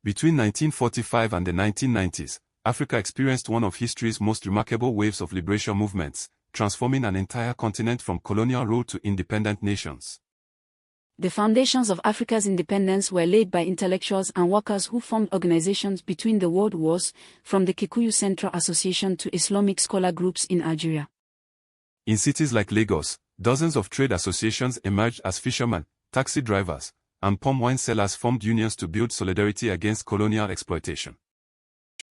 Between 1945 and the 1990s, Africa experienced one of history's most remarkable waves of liberation movements, transforming an entire continent from colonial rule to independent nations. The foundations of Africa's independence were laid by intellectuals and workers who formed organizations between the world wars, from the Kikuyu Central Association to Islamic scholar groups in Algeria. In cities like Lagos, dozens of trade associations emerged as fishermen, taxi drivers, and palm wine sellers formed unions to build solidarity against colonial exploitation.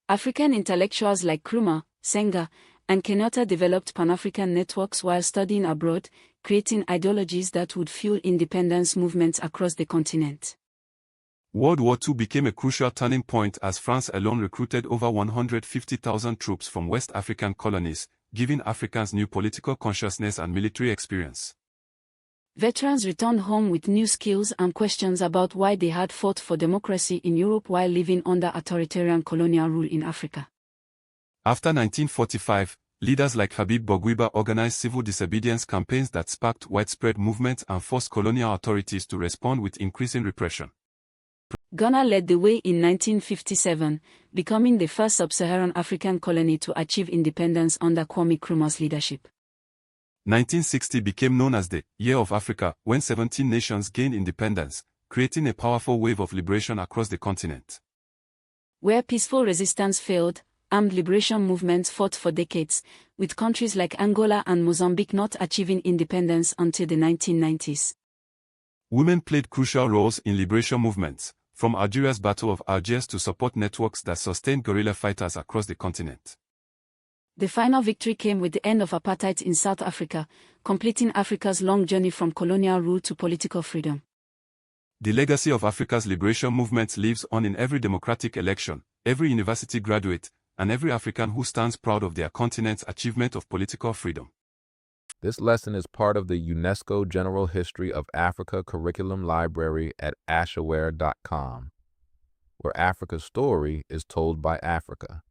African intellectuals like Nkrumah, Senghor, and Kenyatta developed Pan-African networks while studying abroad, creating ideologies that would fuel independence movements across the continent. World War II became a crucial turning point as France alone recruited over 150,000 troops from West African colonies, giving Africans new political consciousness and military experience. Veterans returned home with new skills and questions about why they had fought for democracy in Europe while living under authoritarian colonial rule in Africa. After 1945, leaders like Habib Bourguiba organized civil disobedience campaigns that sparked widespread movements and forced colonial authorities to respond with increasing repression. Ghana led the way in 1957, becoming the first sub-Saharan African colony to achieve independence under Kwame Nkrumah's leadership. 1960 became known as the Year of Africa when 17 nations gained independence, creating a powerful wave of liberation across the continent. Where peaceful resistance failed, armed liberation movements fought for decades, with countries like Angola and Mozambique not achieving independence until the 1990s. Women played crucial roles in liberation movements, from Algeria's Battle of Algiers to support networks that sustained guerrilla fighters across the continent. The final victory came with the end of apartheid in South Africa, completing Africa's long journey from colonial rule to political freedom. The legacy of Africa's liberation movement lives on in every democratic election, every university graduate, and every African who stands proud of their continent's achievement of political freedom. This lesson is part of the UNESCO General History of Africa Curriculum Library at Ashaware.com, where Africa's story is told by Africa.